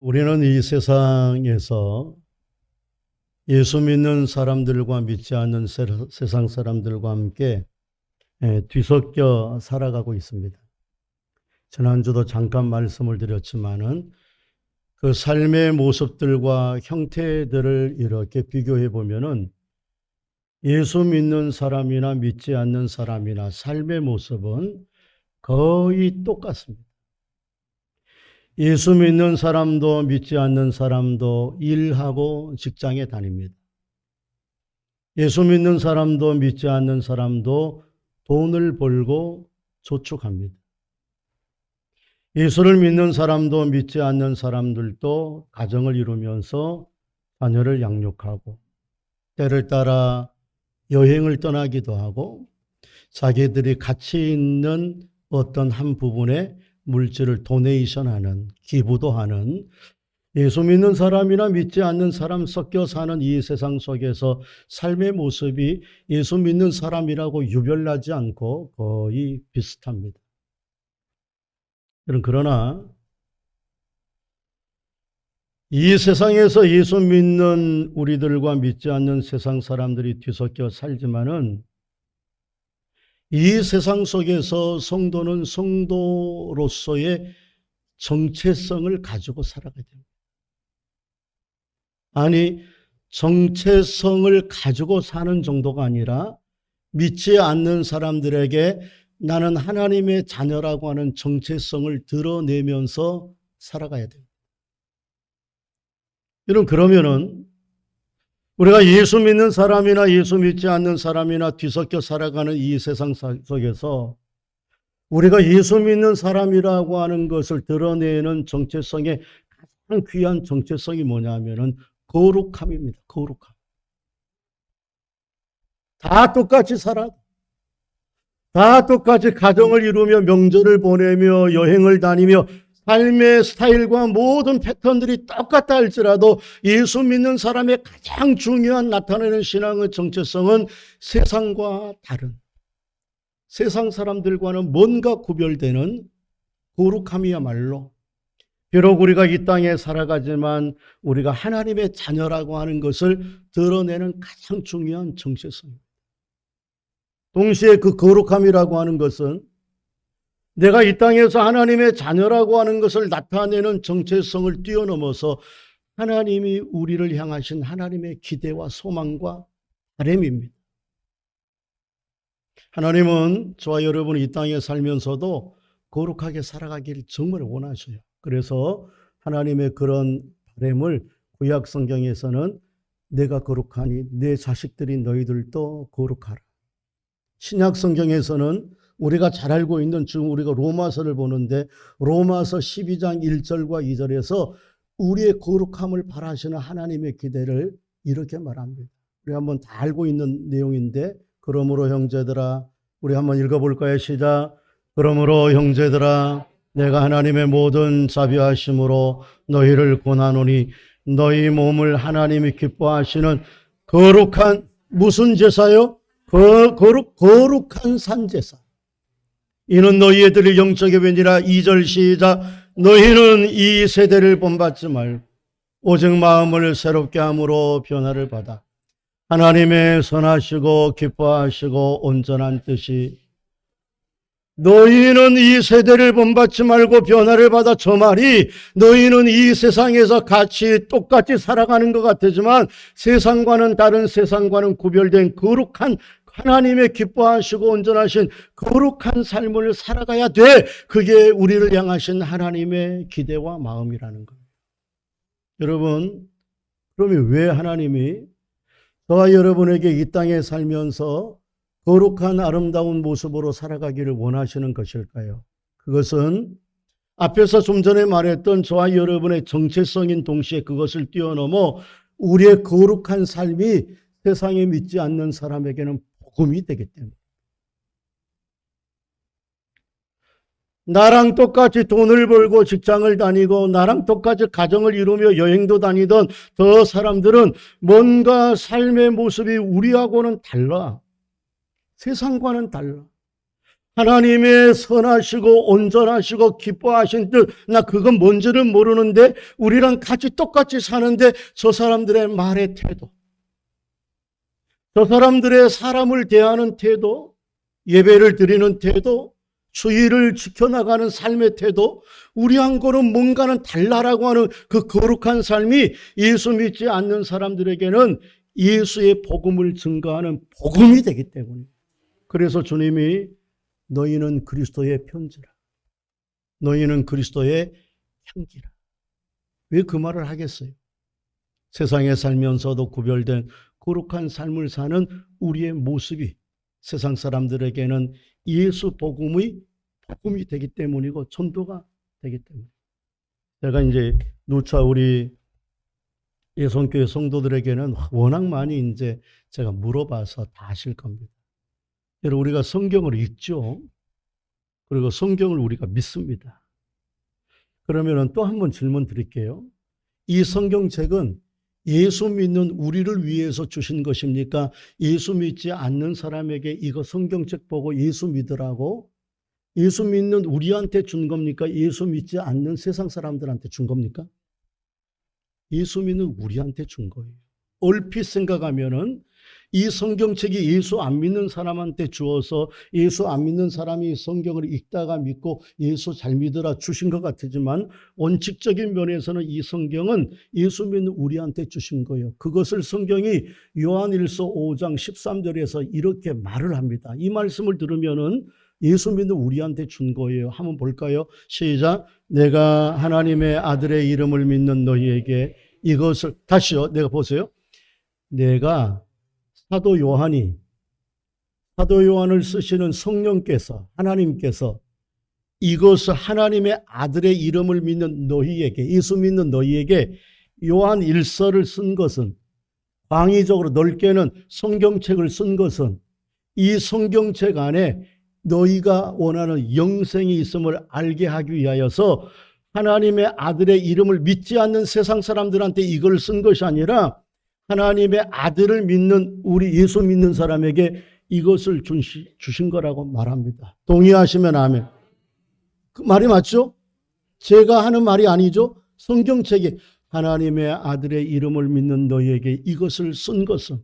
우리는 이 세상에서 예수 믿는 사람들과 믿지 않는 세상 사람들과 함께 뒤섞여 살아가고 있습니다. 지난주도 잠깐 말씀을 드렸지만은 그 삶의 모습들과 형태들을 이렇게 비교해 보면은 예수 믿는 사람이나 믿지 않는 사람이나 삶의 모습은 거의 똑같습니다. 예수 믿는 사람도 믿지 않는 사람도 일하고 직장에 다닙니다. 예수 믿는 사람도 믿지 않는 사람도 돈을 벌고 저축합니다. 예수를 믿는 사람도 믿지 않는 사람들도 가정을 이루면서 자녀를 양육하고 때를 따라 여행을 떠나기도 하고 자기들이 가치 있는 어떤 한 부분에 물질을 도네이션하는, 기부도 하는, 예수 믿는 사람이나 믿지 않는 사람 섞여 사는 이 세상 속에서 삶의 모습이 예수 믿는 사람이라고 유별나지 않고 거의 비슷합니다. 그러나 이 세상에서 예수 믿는 우리들과 믿지 않는 세상 사람들이 뒤섞여 살지만은 이 세상 속에서 성도는 성도로서의 정체성을 가지고 살아가야 됩니다. 아니, 정체성을 가지고 사는 정도가 아니라 믿지 않는 사람들에게 나는 하나님의 자녀라고 하는 정체성을 드러내면서 살아가야 됩니다. 여러분, 그러면은 우리가 예수 믿는 사람이나 예수 믿지 않는 사람이나 뒤섞여 살아가는 이 세상 속에서 우리가 예수 믿는 사람이라고 하는 것을 드러내는 정체성의 가장 귀한 정체성이 뭐냐면은 거룩함입니다. 거룩함. 다 똑같이 살아. 다 똑같이 가정을 이루며 명절을 보내며 여행을 다니며 삶의 스타일과 모든 패턴들이 똑같다 할지라도 예수 믿는 사람의 가장 중요한 나타내는 신앙의 정체성은 세상과 다른, 세상 사람들과는 뭔가 구별되는 거룩함이야말로 비록 우리가 이 땅에 살아가지만 우리가 하나님의 자녀라고 하는 것을 드러내는 가장 중요한 정체성입니다. 동시에 그 거룩함이라고 하는 것은 내가 이 땅에서 하나님의 자녀라고 하는 것을 나타내는 정체성을 뛰어넘어서 하나님이 우리를 향하신 하나님의 기대와 소망과 바람입니다. 하나님은 저와 여러분이 이 땅에 살면서도 거룩하게 살아가기를 정말 원하셔요. 그래서 하나님의 그런 바람을 구약 성경에서는 내가 거룩하니 내 자식들이 너희들도 거룩하라. 신약 성경에서는 우리가 잘 알고 있는 지금 우리가 로마서를 보는데 로마서 12장 1절과 2절에서 우리의 거룩함을 바라시는 하나님의 기대를 이렇게 말합니다. 우리 한번 다 알고 있는 내용인데 그러므로 형제들아 우리 한번 읽어볼까요? 시작. 그러므로 형제들아 내가 하나님의 모든 자비하심으로 너희를 권하노니 너희 몸을 하나님이 기뻐하시는 거룩한 무슨 제사요? 거룩한 산제사. 이는 너희의 드릴 영적의 변이라. 2절 시작. 너희는 이 세대를 본받지 말고 오직 마음을 새롭게 함으로 변화를 받아 하나님의 선하시고 기뻐하시고 온전한 뜻이. 너희는 이 세대를 본받지 말고 변화를 받아. 저 말이 너희는 이 세상에서 같이 똑같이 살아가는 것 같지만 세상과는 다른, 세상과는 구별된 거룩한 하나님의 기뻐하시고 온전하신 거룩한 삶을 살아가야 돼. 그게 우리를 향하신 하나님의 기대와 마음이라는 거예요. 여러분, 그러면 왜 하나님이 저와 여러분에게 이 땅에 살면서 거룩한 아름다운 모습으로 살아가기를 원하시는 것일까요? 그것은 앞에서 좀 전에 말했던 저와 여러분의 정체성인 동시에 그것을 뛰어넘어 우리의 거룩한 삶이 세상에 믿지 않는 사람에게는 복음이 되기 때문에. 나랑 똑같이 돈을 벌고 직장을 다니고 나랑 똑같이 가정을 이루며 여행도 다니던 저 사람들은 뭔가 삶의 모습이 우리하고는 달라. 세상과는 달라. 하나님의 선하시고 온전하시고 기뻐하신 뜻, 나 그건 뭔지는 모르는데 우리랑 같이 똑같이 사는데 저 사람들의 말의 태도, 저 사람들의 사람을 대하는 태도, 예배를 드리는 태도, 주의를 지켜나가는 삶의 태도, 우리하고는 뭔가는 달라라고 하는 그 거룩한 삶이 예수 믿지 않는 사람들에게는 예수의 복음을 증거하는 복음이 되기 때문에, 그래서 주님이 너희는 그리스도의 편지라, 너희는 그리스도의 향기라. 왜 그 말을 하겠어요? 세상에 살면서도 구별된 거룩한 삶을 사는 우리의 모습이 세상 사람들에게는 예수 복음이 되기 때문이고 전도가 되기 때문에. 제가 이제 누차 우리 예성교회 성도들에게는 워낙 많이 이제 제가 물어봐서 다 아실 겁니다. 여러분, 우리가 성경을 읽죠. 그리고 성경을 우리가 믿습니다. 그러면은 또 한 번 질문 드릴게요. 이 성경책은 예수 믿는 우리를 위해서 주신 것입니까? 예수 믿지 않는 사람에게 이거 성경책 보고 예수 믿으라고 예수 믿는 우리한테 준 겁니까? 예수 믿지 않는 세상 사람들한테 준 겁니까? 예수 믿는 우리한테 준 거예요. 얼핏 생각하면은 이 성경책이 예수 안 믿는 사람한테 주어서 예수 안 믿는 사람이 성경을 읽다가 믿고 예수 잘 믿으라 주신 것 같지만 원칙적인 면에서는 이 성경은 예수 믿는 우리한테 주신 거예요. 그것을 성경이 요한일서 5장 13절에서 이렇게 말을 합니다. 이 말씀을 들으면은 예수 믿는 우리한테 준 거예요. 한번 볼까요? 시작. 내가 하나님의 아들의 이름을 믿는 너희에게 이것을, 다시요. 내가 보세요. 내가 사도 요한을 쓰시는 성령께서, 하나님께서 이것을 하나님의 아들의 이름을 믿는 너희에게, 예수 믿는 너희에게 요한 일서를 쓴 것은, 광의적으로 넓게는 성경책을 쓴 것은 이 성경책 안에 너희가 원하는 영생이 있음을 알게 하기 위하여서 하나님의 아들의 이름을 믿지 않는 세상 사람들한테 이걸 쓴 것이 아니라 하나님의 아들을 믿는 우리 예수 믿는 사람에게 이것을 주신 거라고 말합니다. 동의하시면 아멘. 그 말이 맞죠? 제가 하는 말이 아니죠. 성경책에 하나님의 아들의 이름을 믿는 너희에게 이것을 쓴 것은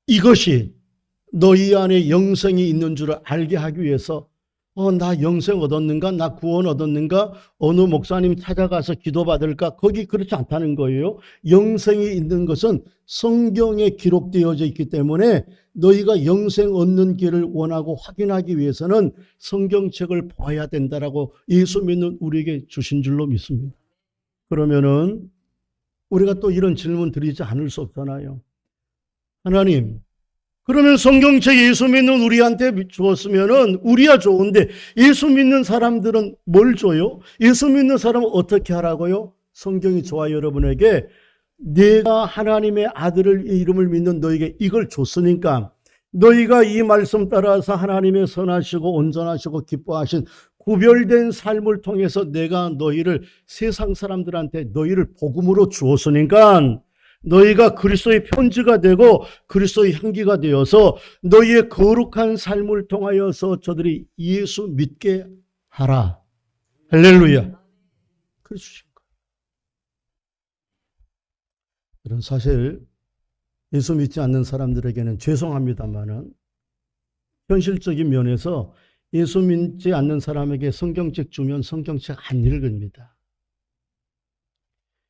이것이 너희 안에 영생이 있는 줄을 알게 하기 위해서 나 영생 얻었는가? 나 구원 얻었는가? 어느 목사님 찾아가서 기도받을까? 거기 그렇지 않다는 거예요. 영생이 있는 것은 성경에 기록되어져 있기 때문에 너희가 영생 얻는 길을 원하고 확인하기 위해서는 성경책을 봐야 된다라고 예수 믿는 우리에게 주신 줄로 믿습니다. 그러면은 우리가 또 이런 질문 드리지 않을 수 없잖아요. 하나님, 그러면 성경책 예수 믿는 우리한테 주었으면은 우리야 좋은데 예수 믿는 사람들은 뭘 줘요? 예수 믿는 사람은 어떻게 하라고요? 성경이 저와 여러분에게 내가 하나님의 아들의 이름을 믿는 너에게 이걸 줬으니까 너희가 이 말씀 따라서 하나님의 선하시고 온전하시고 기뻐하신 구별된 삶을 통해서 내가 너희를 세상 사람들한테 너희를 복음으로 주었으니까 너희가 그리스도의 편지가 되고 그리스도의 향기가 되어서 너희의 거룩한 삶을 통하여서 저들이 예수 믿게 하라. 할렐루야. 그래 주신 거예요. 이런 사실 예수 믿지 않는 사람들에게는 죄송합니다만은 현실적인 면에서 예수 믿지 않는 사람에게 성경책 주면 성경책 안 읽습니다.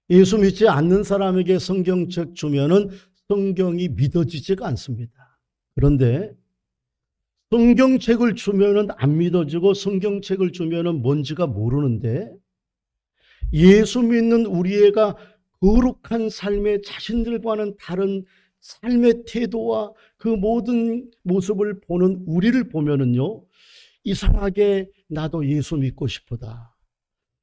예수 믿지 않는 사람에게 성경책 주면은 성경이 믿어지지가 않습니다. 그런데 성경책을 주면은 안 믿어지고 성경책을 주면은 뭔지가 모르는데 예수 믿는 우리가 거룩한 삶의 자신들과는 다른 삶의 태도와 그 모든 모습을 보는 우리를 보면은요, 이상하게 나도 예수 믿고 싶다.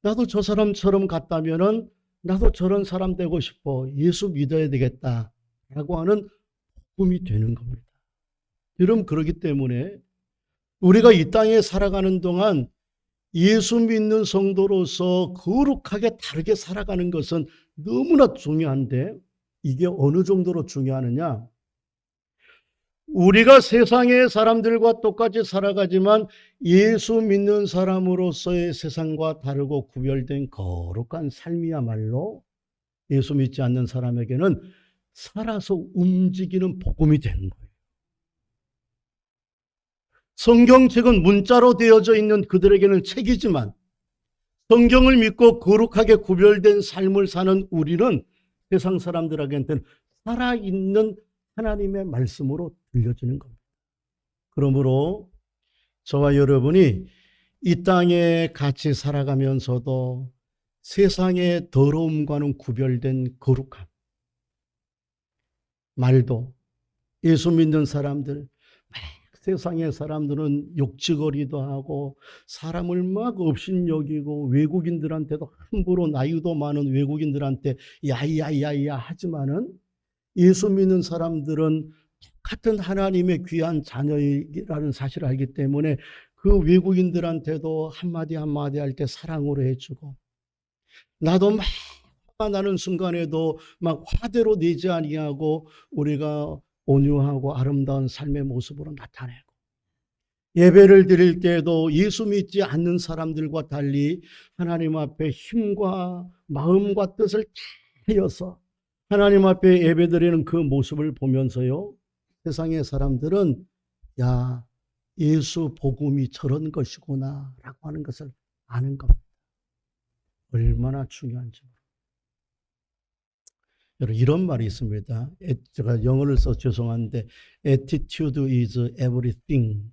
나도 저 사람처럼 갔다면은 나도 저런 사람 되고 싶어. 예수 믿어야 되겠다라고 하는 복음이 되는 겁니다. 여러분, 그렇기 때문에 우리가 이 땅에 살아가는 동안 예수 믿는 성도로서 거룩하게 다르게 살아가는 것은 너무나 중요한데 이게 어느 정도로 중요하느냐? 우리가 세상의 사람들과 똑같이 살아가지만 예수 믿는 사람으로서의 세상과 다르고 구별된 거룩한 삶이야말로 예수 믿지 않는 사람에게는 살아서 움직이는 복음이 되는 거예요. 성경책은 문자로 되어져 있는 그들에게는 책이지만 성경을 믿고 거룩하게 구별된 삶을 사는 우리는 세상 사람들에게는 살아있는 하나님의 말씀으로 들려지는 겁니다. 그러므로 저와 여러분이 이 땅에 같이 살아가면서도 세상의 더러움과는 구별된 거룩함, 말도 예수 믿는 사람들, 세상의 사람들은 욕지거리도 하고 사람을 막 업신여기고 외국인들한테도 함부로 나이도 많은 외국인들한테 야야야야 하지만은 예수 믿는 사람들은 같은 하나님의 귀한 자녀라는 사실을 알기 때문에 그 외국인들한테도 한마디 한마디 할 때 사랑으로 해주고, 나도 막 화가 나는 순간에도 막 화대로 내지 아니하고 우리가 온유하고 아름다운 삶의 모습으로 나타내고, 예배를 드릴 때에도 예수 믿지 않는 사람들과 달리 하나님 앞에 힘과 마음과 뜻을 다하여서 하나님 앞에 예배드리는 그 모습을 보면서요, 세상의 사람들은 야, 예수 복음이 저런 것이구나 라고 하는 것을 아는 겁니다. 얼마나 중요한지. 여러분, 이런 말이 있습니다. 제가 영어를 써서 죄송한데 attitude is everything.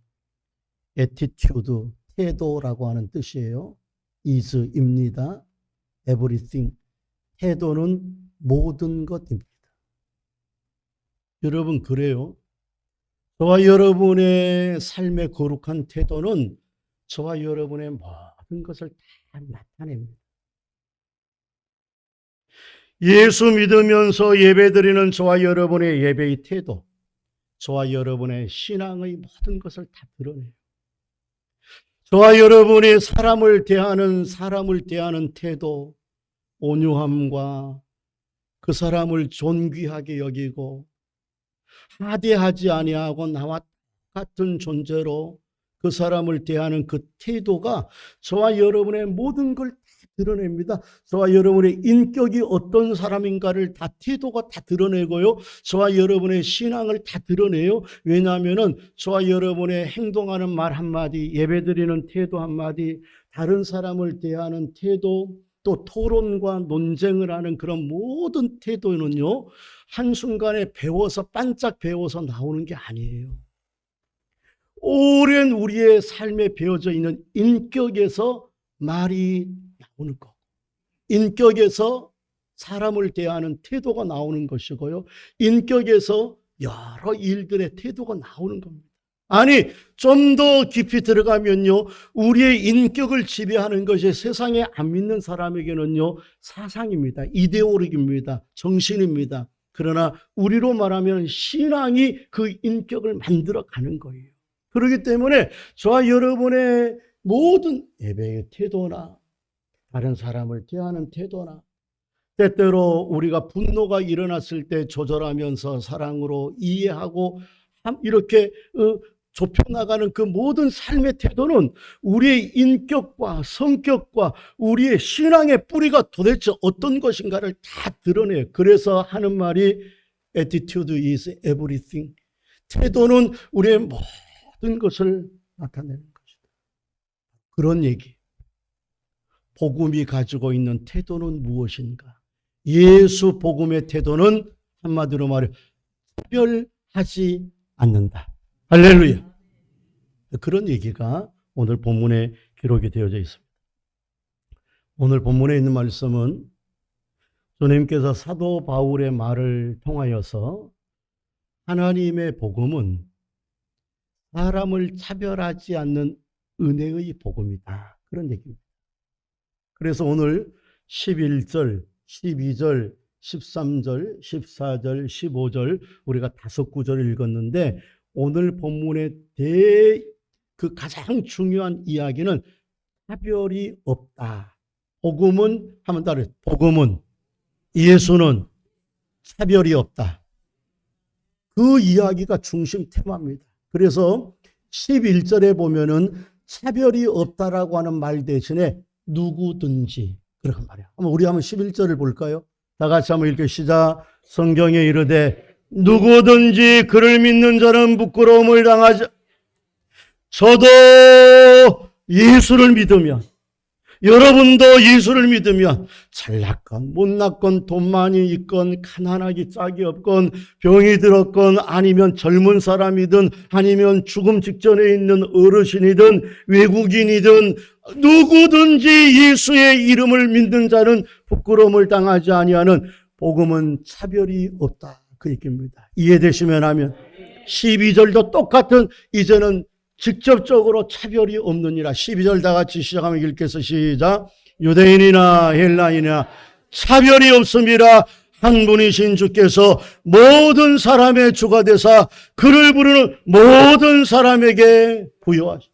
attitude, 태도라고 하는 뜻이에요. is입니다. everything. 태도는 모든 것입니다. 여러분, 그래요. 저와 여러분의 삶의 거룩한 태도는 저와 여러분의 모든 것을 다 나타냅니다. 예수 믿으면서 예배드리는 저와 여러분의 예배의 태도, 저와 여러분의 신앙의 모든 것을 다 드러내요. 저와 여러분의 사람을 대하는 태도, 온유함과 그 사람을 존귀하게 여기고 하대하지 아니하고 나와 같은 존재로 그 사람을 대하는 그 태도가 저와 여러분의 모든 걸 다 드러냅니다. 저와 여러분의 인격이 어떤 사람인가를 다 태도가 다 드러내고요. 저와 여러분의 신앙을 다 드러내요. 왜냐하면 저와 여러분의 행동하는 말 한마디, 예배드리는 태도 한마디, 다른 사람을 대하는 태도, 또 토론과 논쟁을 하는 그런 모든 태도는요, 한순간에 배워서 반짝 배워서 나오는 게 아니에요. 오랜 우리의 삶에 배어져 있는 인격에서 말이 나오는 거, 인격에서 사람을 대하는 태도가 나오는 것이고요, 인격에서 여러 일들의 태도가 나오는 겁니다. 아니, 좀 더 깊이 들어가면요, 우리의 인격을 지배하는 것이 세상에 안 믿는 사람에게는요, 사상입니다. 이데올로기입니다. 정신입니다. 그러나 우리로 말하면 신앙이 그 인격을 만들어가는 거예요. 그렇기 때문에 저와 여러분의 모든 예배의 태도나 다른 사람을 대하는 태도나, 때때로 우리가 분노가 일어났을 때 조절하면서 사랑으로 이해하고 이렇게 좁혀나가는 그 모든 삶의 태도는 우리의 인격과 성격과 우리의 신앙의 뿌리가 도대체 어떤 것인가를 다 드러내요. 그래서 하는 말이 attitude is everything. 태도는 우리의 모든 것을 나타내는 것이다. 그런 얘기. 복음이 가지고 있는 태도는 무엇인가? 예수 복음의 태도는 한마디로 말해 차별하지 않는다. 할렐루야. 그런 얘기가 오늘 본문에 기록이 되어져 있습니다. 오늘 본문에 있는 말씀은 주님께서 사도 바울의 말을 통하여서 하나님의 복음은 사람을 차별하지 않는 은혜의 복음이다. 그런 얘기입니다. 그래서 오늘 11절, 12절, 13절, 14절, 15절 우리가 5구절을 읽었는데, 오늘 본문의 그 가장 중요한 이야기는 차별이 없다. 복음은 한번 따라해. 복음은, 예수는 차별이 없다. 그 이야기가 중심 테마입니다. 그래서 11절에 보면은 차별이 없다라고 하는 말 대신에 누구든지 그런 말이에요. 우리 한번 11절을 볼까요? 다 같이 한번 읽게 시작. 성경에 이르되 누구든지 그를 믿는 자는 부끄러움을 당하지. 저도 예수를 믿으면, 여러분도 예수를 믿으면 잘났건 못났건 돈 많이 있건 가난하기 짝이 없건 병이 들었건 아니면 젊은 사람이든 아니면 죽음 직전에 있는 어르신이든 외국인이든 누구든지 예수의 이름을 믿는 자는 부끄러움을 당하지 아니하는 복음은 차별이 없다. 그 얘기입니다. 이해되시면 하면 12절도 똑같은 이제는 직접적으로 차별이 없느니라. 12절 다 같이 시작하면 읽겠어. 시작. 유대인이나 헬라인이나 차별이 없음이라 한 분이신 주께서 모든 사람의 주가 되사 그를 부르는 모든 사람에게 부여하시.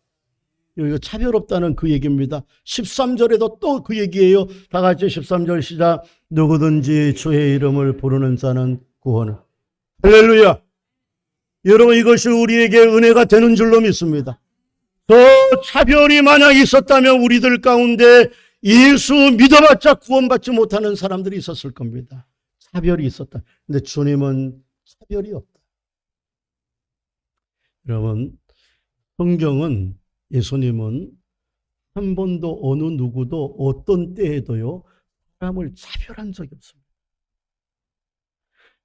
여기가 차별 없다는 그 얘기입니다. 13절에도 또 그 얘기예요. 다 같이 13절 시작. 누구든지 주의 이름을 부르는 자는 구원을. 할렐루야. 여러분 이것이 우리에게 은혜가 되는 줄로 믿습니다. 더 차별이 만약 있었다면 우리들 가운데 예수 믿어봤자 구원받지 못하는 사람들이 있었을 겁니다. 차별이 있었다. 근데 주님은 차별이 없다. 여러분 성경은 예수님은 한 번도 어느 누구도 어떤 때에도요 사람을 차별한 적이 없습니다.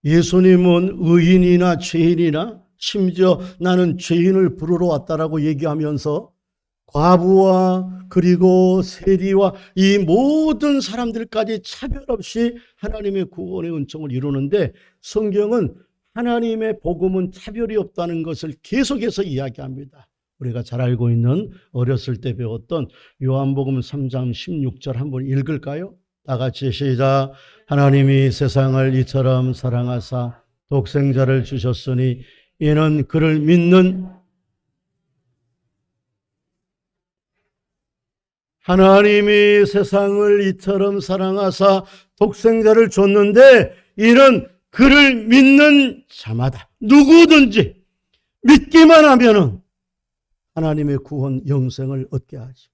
예수님은 의인이나 죄인이나 심지어 나는 죄인을 부르러 왔다라고 얘기하면서 과부와 그리고 세리와 이 모든 사람들까지 차별 없이 하나님의 구원의 은총을 이루는데 성경은 하나님의 복음은 차별이 없다는 것을 계속해서 이야기합니다. 우리가 잘 알고 있는 어렸을 때 배웠던 요한복음 3장 16절 한번 읽을까요? 다 같이 시작. 하나님이 세상을 이처럼 사랑하사 독생자를 주셨으니 이는 그를 믿는 하나님이 세상을 이처럼 사랑하사 독생자를 줬는데 이는 그를 믿는 자마다 누구든지 믿기만 하면은 하나님의 구원 영생을 얻게 하죠.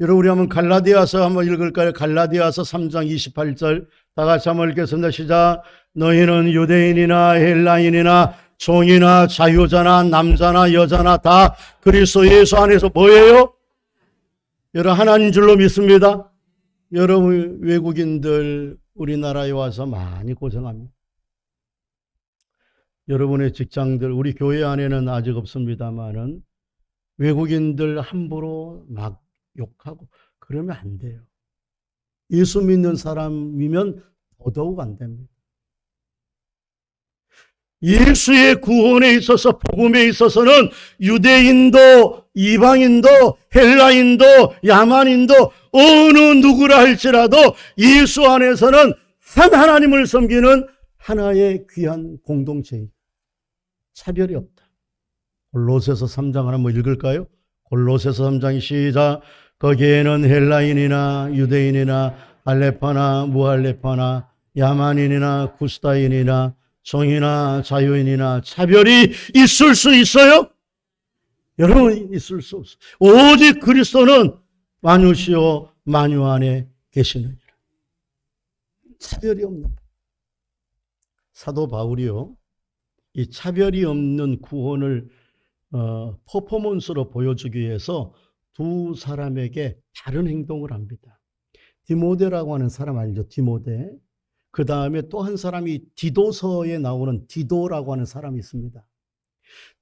여러분 우리 한번 갈라디아서 한번 읽을까요? 갈라디아서 3장 28절 다 같이 한번 읽겠습니다. 시작. 너희는 유대인이나 헬라인이나 종이나 자유자나 남자나 여자나 다 그리스도 예수 안에서 뭐예요? 여러분 하나님 줄로 믿습니다. 여러분 외국인들 우리나라에 와서 많이 고생합니다. 여러분의 직장들 우리 교회 안에는 아직 없습니다만은 외국인들 함부로 막 욕하고 그러면 안 돼요. 예수 믿는 사람이면 더더욱 안 됩니다. 예수의 구원에 있어서 복음에 있어서는 유대인도 이방인도 헬라인도 야만인도 어느 누구라 할지라도 예수 안에서는 한 하나님을 섬기는 하나의 귀한 공동체입니다. 차별이 없다. 골로새서 3장 한번 읽을까요? 골로새서 3장 시작. 거기에는 헬라인이나 유대인이나 알레파나 무알레파나 야만인이나 구스타인이나 종이나 자유인이나 차별이 있을 수 있어요? 여러분 있을 수 없어요. 오직 그리스도는 만유시오 만유 안에 계시느니라. 차별이 없는 사도 바울이요 이 차별이 없는 구원을 퍼포먼스로 보여주기 위해서 두 사람에게 다른 행동을 합니다. 디모데라고 하는 사람 알죠? 디모데. 그 다음에 또 한 사람이 디도서에 나오는 디도라고 하는 사람이 있습니다.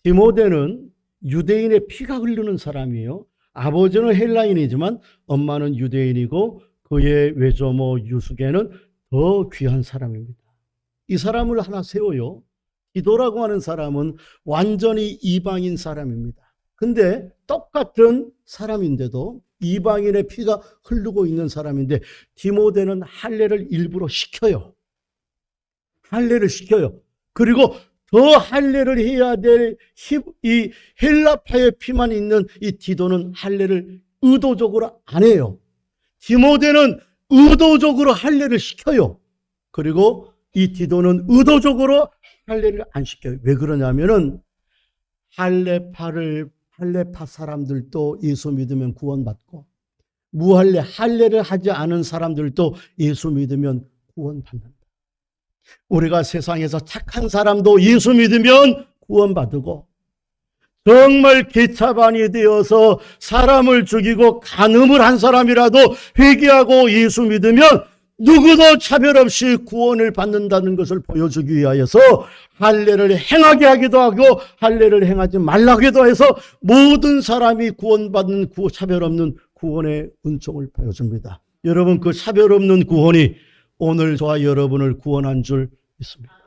디모데는 유대인의 피가 흐르는 사람이에요. 아버지는 헬라인이지만 엄마는 유대인이고 그의 외조모 유수계는 더 귀한 사람입니다. 이 사람을 하나 세워요. 디도라고 하는 사람은 완전히 이방인 사람입니다. 근데 똑같은 사람인데도 이방인의 피가 흐르고 있는 사람인데 디모데는 할례를 일부러 시켜요. 할례를 시켜요. 그리고 더 할례를 해야 될 이 헬라파의 피만 있는 이 디도는 할례를 의도적으로 안 해요. 디모데는 의도적으로 할례를 시켜요. 그리고 이 디도는 의도적으로 할례를 안 시켜요. 왜 그러냐면은 할례파 사람들도 예수 믿으면 구원받고 할례를 하지 않은 사람들도 예수 믿으면 구원받는다. 우리가 세상에서 착한 사람도 예수 믿으면 구원받고 정말 개차반이 되어서 사람을 죽이고 간음을 한 사람이라도 회개하고 예수 믿으면 누구도 차별 없이 구원을 받는다는 것을 보여주기 위하여서 할례를 행하게 하기도 하고 할례를 행하지 말라기도 해서 모든 사람이 구원받는 차별 없는 구원의 은총을 보여줍니다. 여러분, 그 차별 없는 구원이 오늘 저와 여러분을 구원한 줄 믿습니다.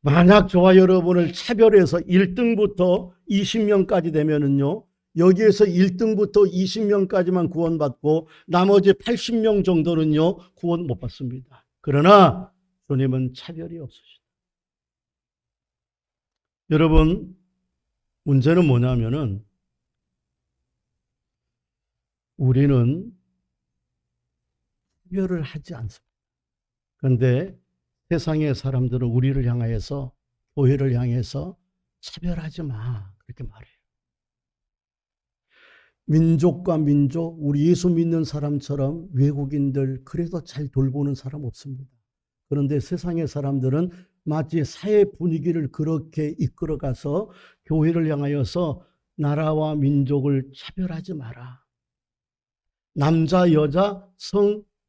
만약 저와 여러분을 차별해서 1등부터 20명까지 되면은요, 여기에서 1등부터 20명까지만 구원받고 나머지 80명 정도는요, 구원 못 받습니다. 그러나 주님은 차별이 없으시다. 여러분, 문제는 뭐냐면은 우리는 차별을 하지 않습니다. 그런데 세상의 사람들은 우리를 향하여서, 교회를 향해서 차별하지 마, 그렇게 말해요. 민족과 민족, 우리 예수 믿는 사람처럼 외국인들 그래도 잘 돌보는 사람 없습니다. 그런데 세상의 사람들은 마치 사회 분위기를 그렇게 이끌어가서 교회를 향하여서 나라와 민족을 차별하지 마라. 남자, 여자,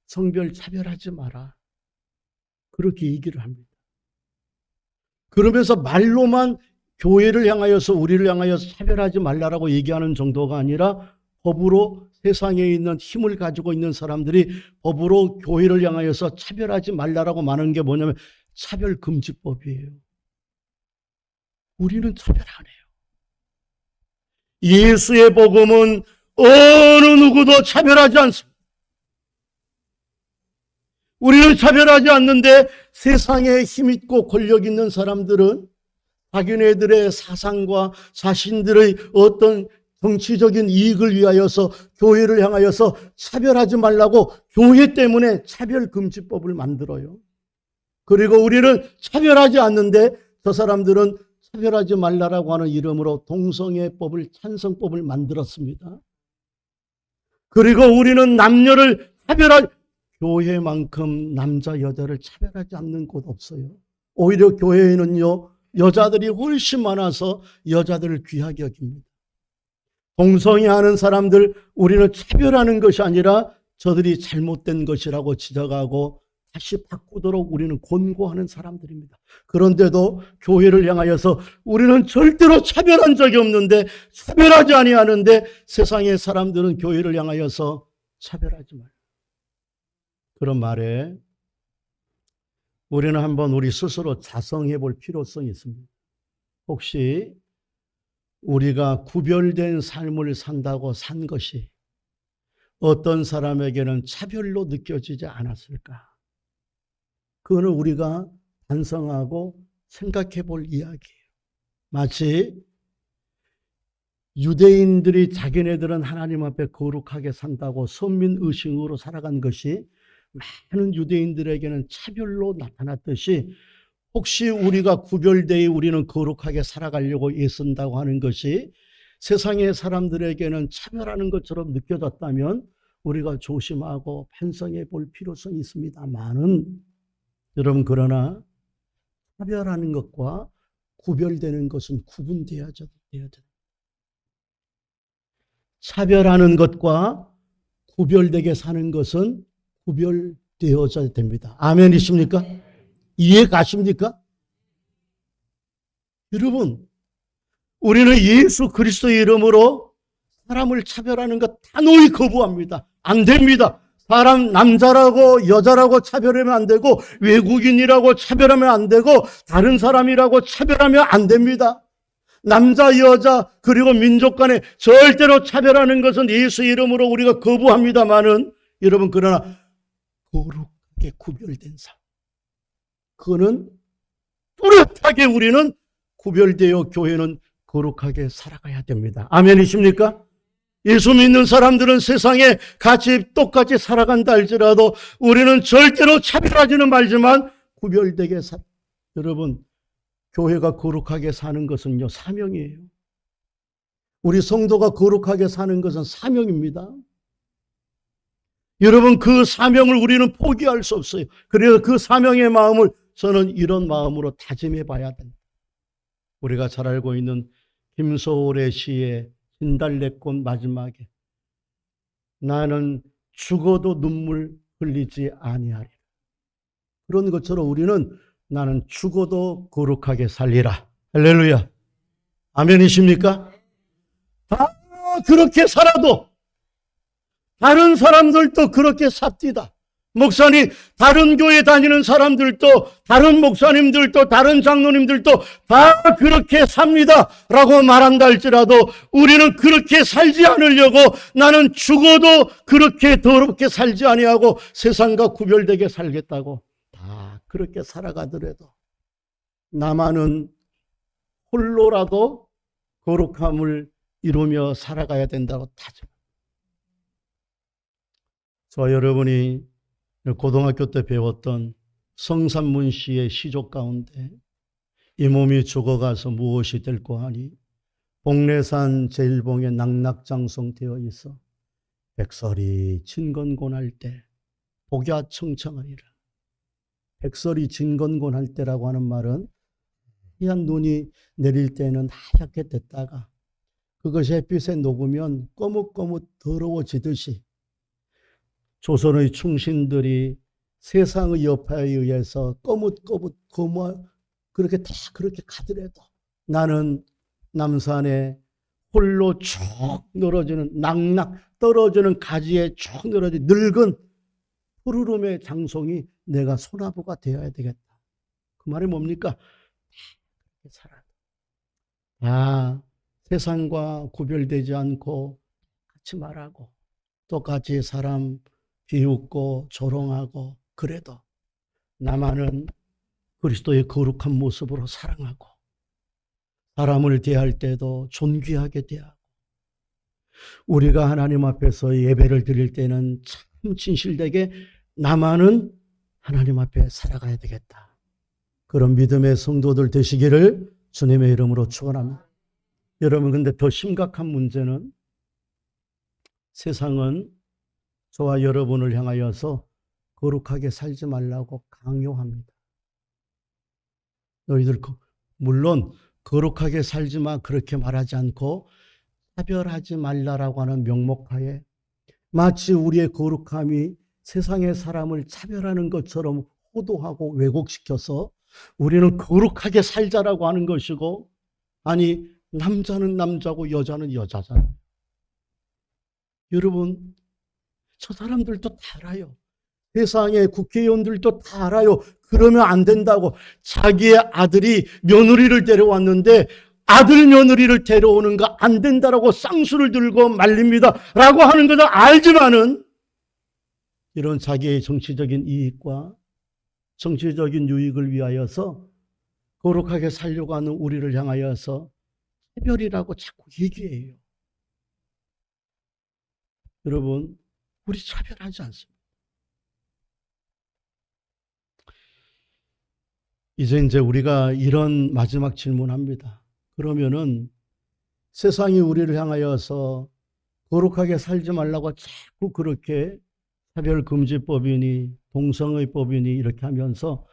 성별 차별하지 마라. 그렇게 얘기를 합니다. 그러면서 말로만 교회를 향하여서 우리를 향하여서 차별하지 말라라고 얘기하는 정도가 아니라 법으로 세상에 있는 힘을 가지고 있는 사람들이 법으로 교회를 향하여서 차별하지 말라라고 말하는 게 뭐냐면 차별금지법이에요. 우리는 차별 안 해요. 예수의 복음은 어느 누구도 차별하지 않습니다. 우리는 차별하지 않는데 세상에 힘있고 권력 있는 사람들은 자기네들의 사상과 자신들의 어떤 정치적인 이익을 위하여서 교회를 향하여서 차별하지 말라고 교회 때문에 차별금지법을 만들어요. 그리고 우리는 차별하지 않는데 저 사람들은 차별하지 말라라고 하는 이름으로 동성애법을, 찬성법을 만들었습니다. 그리고 우리는 남녀를 교회만큼 남자, 여자를 차별하지 않는 곳 없어요. 오히려 교회에는요, 여자들이 훨씬 많아서 여자들을 귀하게 여깁니다. 동성애하는 사람들 우리는 차별하는 것이 아니라 저들이 잘못된 것이라고 지적하고 다시 바꾸도록 우리는 권고하는 사람들입니다. 그런데도 교회를 향하여서 우리는 절대로 차별한 적이 없는데, 차별하지 아니하는데 세상의 사람들은 교회를 향하여서 차별하지 말라. 그런 말에 우리는 한번 우리 스스로 자성해 볼 필요성이 있습니다. 혹시 우리가 구별된 삶을 산다고 산 것이 어떤 사람에게는 차별로 느껴지지 않았을까? 그거는 우리가 반성하고 생각해 볼 이야기예요. 마치 유대인들이 자기네들은 하나님 앞에 거룩하게 산다고 선민의식으로 살아간 것이 많은 유대인들에게는 차별로 나타났듯이 혹시 우리가 구별되어 우리는 거룩하게 살아가려고 애쓴다고 하는 것이 세상의 사람들에게는 차별하는 것처럼 느껴졌다면 우리가 조심하고 반성해 볼 필요성이 있습니다만은, 여러분, 그러나 차별하는 것과 구별되는 것은 구분되어야 돼요. 차별하는 것과 구별되게 사는 것은 구별되어야 됩니다. 아멘이십니까? 이해 가십니까? 여러분, 우리는 예수 그리스도의 이름으로 사람을 차별하는 것 단호히 거부합니다. 안 됩니다. 사람 남자라고 여자라고 차별하면 안 되고, 외국인이라고 차별하면 안 되고, 다른 사람이라고 차별하면 안 됩니다. 남자, 여자, 그리고 민족 간에 절대로 차별하는 것은 예수 이름으로 우리가 거부합니다만은, 여러분, 그러나 거룩하게 구별된 삶, 그거는 뚜렷하게 우리는 구별되어 교회는 거룩하게 살아가야 됩니다. 아멘이십니까? 예수 믿는 사람들은 세상에 같이 똑같이 살아간다 할지라도 우리는 절대로 차별하지는 말지만 구별되게 여러분, 교회가 거룩하게 사는 것은요, 사명이에요. 우리 성도가 거룩하게 사는 것은 사명입니다. 여러분, 그 사명을 우리는 포기할 수 없어요. 그래서 그 사명의 마음을 저는 이런 마음으로 다짐해 봐야 된다. 우리가 잘 알고 있는 김소월의 시의 진달래꽃 마지막에 나는 죽어도 눈물 흘리지 아니하리라. 그런 것처럼 우리는 나는 죽어도 거룩하게 살리라. 할렐루야. 아멘이십니까? 다 그렇게 살아도 다른 사람들도 그렇게 삽디다. 목사님, 다른 교회 다니는 사람들도, 다른 목사님들도, 다른 장로님들도 다 그렇게 삽니다 라고 말한다 할지라도 우리는 그렇게 살지 않으려고 나는 죽어도 그렇게 더럽게 살지 아니하고 세상과 구별되게 살겠다고 다 그렇게 살아가더라도 나만은 홀로라도 거룩함을 이루며 살아가야 된다고 다짐. 저와 여러분이 고등학교 때 배웠던 성삼문 씨의 시족 가운데 이 몸이 죽어가서 무엇이 될꼬 하니 복례산 제일봉에 낙낙장송되어 있어 백설이 진건곤할 때 복야 청청하리라. 백설이 진건곤할 때라고 하는 말은 하얀 눈이 내릴 때는 하얗게 됐다가 그것이 햇빛에 녹으면 거뭇거뭇 더러워지듯이 조선의 충신들이 세상의 여파에 의해서 거뭇거뭇 그렇게 다 그렇게 가더라도 나는 남산에 홀로 쭉 늘어지는 낙낙 떨어지는 가지에 쭉 늘어진 늙은 푸르름의 장송이 내가 소나무가 되어야 되겠다. 그 말이 뭡니까? 살아. 아, 세상과 구별되지 않고 같이 말하고 똑같이 사람 비웃고 조롱하고 그래도 나만은 그리스도의 거룩한 모습으로 사랑하고 사람을 대할 때도 존귀하게 대하고 우리가 하나님 앞에서 예배를 드릴 때는 참 진실되게 나만은 하나님 앞에 살아가야 되겠다. 그런 믿음의 성도들 되시기를 주님의 이름으로 축원합니다. 여러분, 근데 더 심각한 문제는 세상은 저와 여러분을 향하여서 거룩하게 살지 말라고 강요합니다. 너희들 물론 거룩하게 살지 마 그렇게 말하지 않고 차별하지 말라라고 하는 명목하에 마치 우리의 거룩함이 세상의 사람을 차별하는 것처럼 호도하고 왜곡시켜서 우리는 거룩하게 살자라고 하는 것이고 아니 남자는 남자고 여자는 여자잖아요. 여러분, 저 사람들도 다 알아요. 세상의 국회의원들도 다 알아요. 그러면 안 된다고. 자기의 아들이 며느리를 데려왔는데 아들 며느리를 데려오는 거 안 된다라고 쌍수를 들고 말립니다 라고 하는 것을 알지만은 이런 자기의 정치적인 이익과 정치적인 유익을 위하여서 거룩하게 살려고 하는 우리를 향하여서 차별이라고 자꾸 얘기해요. 여러분, 우리 차별하지 않습니다. 이제 우리가 이런 마지막 질문합니다. 그러면은 세상이 우리를 향하여서 거룩하게 살지 말라고 자꾸 그렇게 차별금지법이니 동성애법이니 이렇게 하면서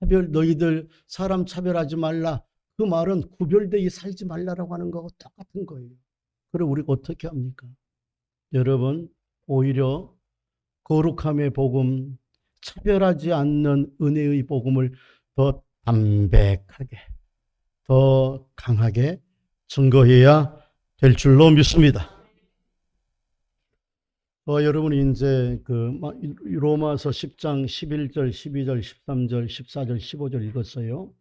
너희들 사람 차별하지 말라. 그 말은 구별되게 살지 말라라고 하는 거하고 똑같은 거예요. 그럼 우리가 어떻게 합니까? 여러분, 오히려 거룩함의 복음, 차별하지 않는 은혜의 복음을 더 담백하게, 더 강하게 증거해야 될 줄로 믿습니다. 여러분이 이제 로마서 10장 11절, 12절, 13절, 14절, 15절 읽었어요.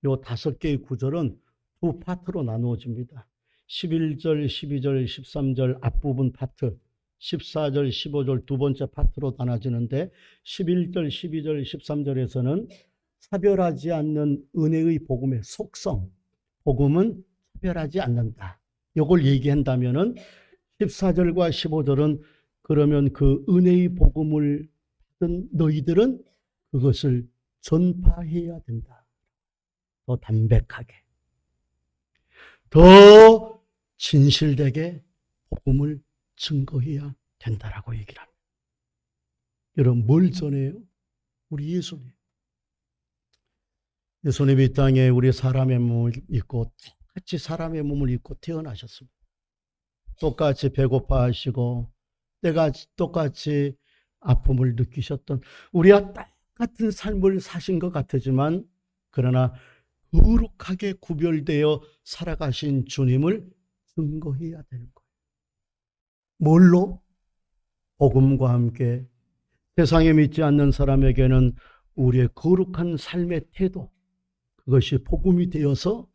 요 5개의 구절은 두 파트로 나누어집니다. 11절, 12절, 13절 앞부분 파트, 14절, 15절 두 번째 파트로 나눠지는데 11절, 12절, 13절에서는 차별하지 않는 은혜의 복음의 속성, 복음은 차별하지 않는다. 이걸 얘기한다면은 14절과 15절은 그러면 그 은혜의 복음을 받은 너희들은 그것을 전파해야 된다. 더 담백하게, 더 진실되게 복음을 증거해야 된다라고 얘기를 합니다. 여러분, 뭘 전해요? 우리 예수님. 예수님이 이 땅에 우리 사람의 몸을 입고 똑같이 사람의 몸을 입고 태어나셨습니다. 똑같이 배고파하시고 때가 똑같이 아픔을 느끼셨던 우리와 똑같은 삶을 사신 것 같지만 그러나 거룩하게 구별되어 살아가신 주님을 증거해야 되는 거예요. 뭘로? 복음과 함께 세상에 믿지 않는 사람에게는 우리의 거룩한 삶의 태도, 그것이 복음이 되어서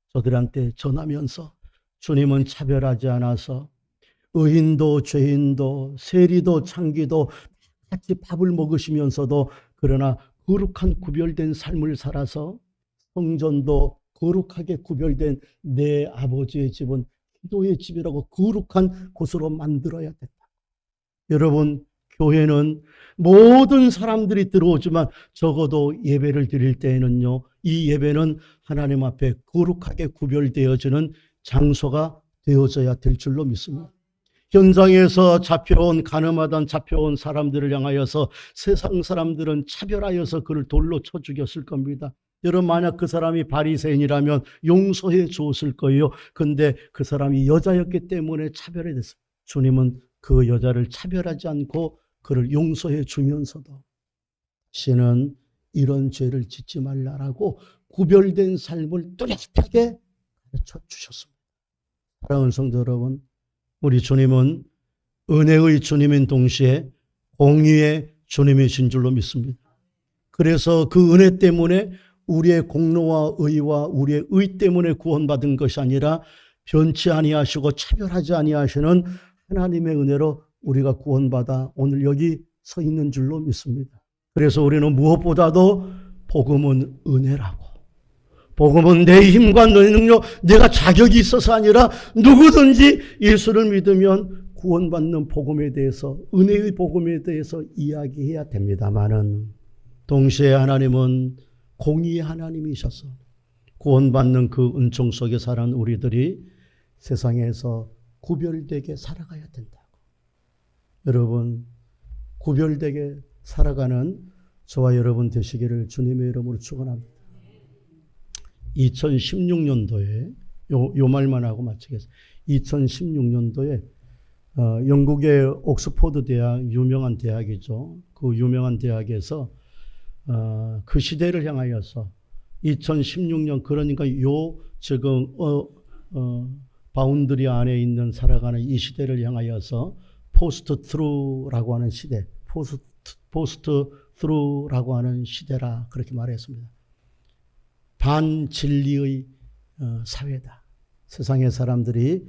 저들한테 전하면서 주님은 차별하지 않아서 의인도 죄인도 세리도 창기도 같이 밥을 먹으시면서도 그러나 거룩한 구별된 삶을 살아서 성전도 거룩하게 구별된 내 아버지의 집은 기도의 집이라고 거룩한 곳으로 만들어야 된다. 여러분, 교회는 모든 사람들이 들어오지만 적어도 예배를 드릴 때에는요, 이 예배는 하나님 앞에 거룩하게 구별되어지는 장소가 되어져야 될 줄로 믿습니다. 현장에서 가늠하던 잡혀온 사람들을 향하여서 세상 사람들은 차별하여서 그를 돌로 쳐 죽였을 겁니다. 여러분, 만약 그 사람이 바리새인이라면 용서해 주었을 거예요. 근데 그 사람이 여자였기 때문에 차별이 됐어요. 주님은 그 여자를 차별하지 않고 그를 용서해 주면서도 다시는 이런 죄를 짓지 말라라고 구별된 삶을 뚜렷하게 가르쳐 주셨습니다. 사랑하는 성도 여러분, 우리 주님은 은혜의 주님인 동시에 공의의 주님이신 줄로 믿습니다. 그래서 그 은혜 때문에 우리의 공로와 의와 우리의 의 때문에 구원받은 것이 아니라 변치 아니하시고 차별하지 아니하시는 하나님의 은혜로 우리가 구원받아 오늘 여기 서 있는 줄로 믿습니다. 그래서 우리는 무엇보다도 복음은 은혜라고, 복음은 내 힘과 내 능력, 내가 자격이 있어서 아니라 누구든지 예수를 믿으면 구원받는 복음에 대해서, 은혜의 복음에 대해서 이야기해야 됩니다만은 동시에 하나님은 공의의 하나님이셔서 구원받는 그 은총 속에 살아가는 우리들이 세상에서 구별되게 살아가야 된다고. 여러분, 구별되게 살아가는 저와 여러분 되시기를 주님의 이름으로 축원합니다. 2016년도에 요 말만 하고 마치겠습니다. 2016년도에 영국의 옥스포드 대학, 유명한 대학이죠. 그 유명한 대학에서 그 시대를 향하여서 2016년, 그러니까 지금 바운드리 안에 있는 살아가는 이 시대를 향하여서 포스트 트루라고 하는 시대, 포스트 트루라고 하는 시대라 그렇게 말했습니다. 반진리의 사회다. 세상의 사람들이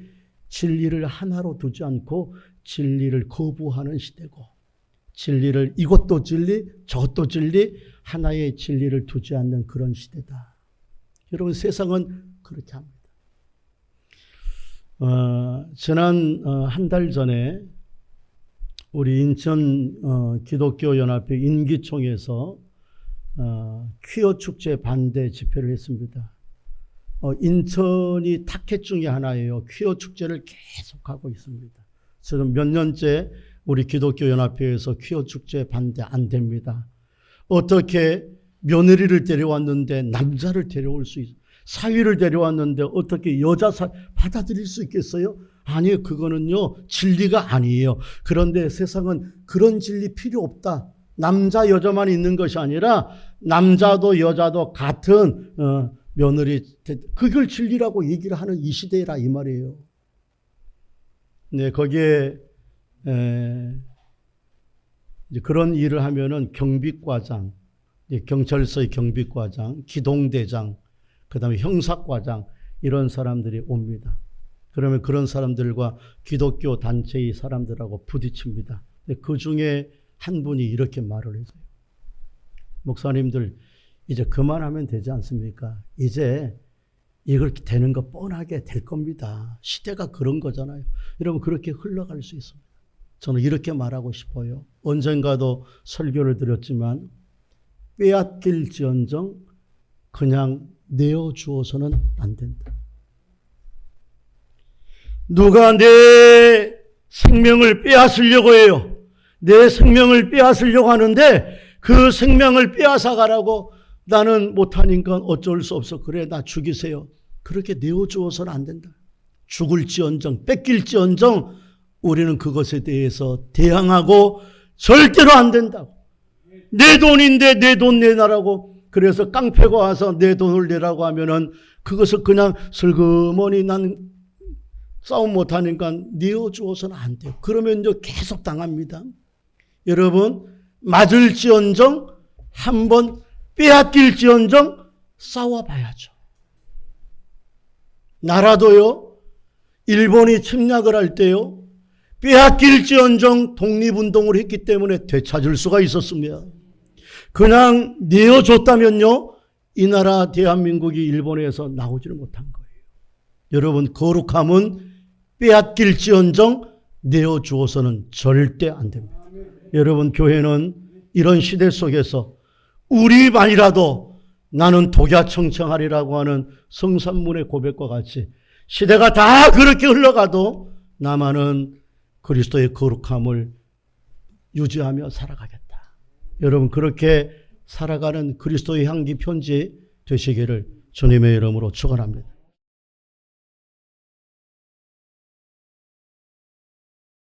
진리를 하나로 두지 않고 진리를 거부하는 시대고, 진리를 이것도 진리 저것도 진리, 하나의 진리를 두지 않는 그런 시대다. 여러분, 세상은 그렇게 합니다. 지난 한 달 전에 우리 인천 기독교 연합회 인기총에서 퀴어 축제 반대 집회를 했습니다. 인천이 타켓 중에 하나예요. 퀴어 축제를 계속하고 있습니다. 지금 몇 년째 우리 기독교 연합회에서 퀴어 축제 반대 안 됩니다. 어떻게 며느리를 데려왔는데 남자를 데려올 수 있어요? 사위를 데려왔는데 어떻게 여자 받아들일 수 있겠어요? 아니요, 그거는요 진리가 아니에요. 그런데 세상은 그런 진리 필요 없다. 남자 여자만 있는 것이 아니라 남자도 여자도 같은 며느리, 그걸 진리라고 얘기를 하는 이 시대라 이 말이에요. 네, 거기에 이제 그런 일을 하면은 경비과장, 경찰서의 경비과장, 기동대장, 그다음에 형사과장, 이런 사람들이 옵니다. 그러면 그런 사람들과 기독교 단체의 사람들하고 부딪힙니다. 그 중에 한 분이 이렇게 말을 했어요. 목사님들, 이제 그만하면 되지 않습니까? 이제 이렇게 되는 거 뻔하게 될 겁니다. 시대가 그런 거잖아요. 여러분, 그렇게 흘러갈 수 있습니다. 저는 이렇게 말하고 싶어요. 언젠가도 설교를 드렸지만 빼앗길지언정 그냥 내어주어서는 안 된다. 누가 내 생명을 빼앗으려고 해요. 내 생명을 빼앗으려고 하는데 그 생명을 빼앗아가라고 나는 못하니까 어쩔 수 없어. 그래, 나 죽이세요. 그렇게 내어주어서는 안 된다. 죽을지언정 뺏길지언정 우리는 그것에 대해서 대항하고 절대로 안 된다고. 내 돈인데 내 돈 내놔라고. 그래서 깡패가 와서 내 돈을 내라고 하면은 그것을 그냥 슬그머니 난 싸움 못하니까 내어주어서는 안 돼요. 그러면 이제 계속 당합니다. 여러분, 맞을지언정 한번 빼앗길지언정 싸워봐야죠. 나라도요, 일본이 침략을 할 때요, 빼앗길지언정 독립운동을 했기 때문에 되찾을 수가 있었습니다. 그냥 내어줬다면요, 이 나라 대한민국이 일본에서 나오지를 못한 거예요. 여러분, 거룩함은 빼앗길지언정 내어주어서는 절대 안 됩니다. 여러분, 교회는 이런 시대 속에서 우리만이라도 나는 독야청청하리라고 하는 성산문의 고백과 같이 시대가 다 그렇게 흘러가도 나만은 그리스도의 거룩함을 유지하며 살아가겠다. 여러분, 그렇게 살아가는 그리스도의 향기 편지 되시기를 주님의 이름으로 축원합니다.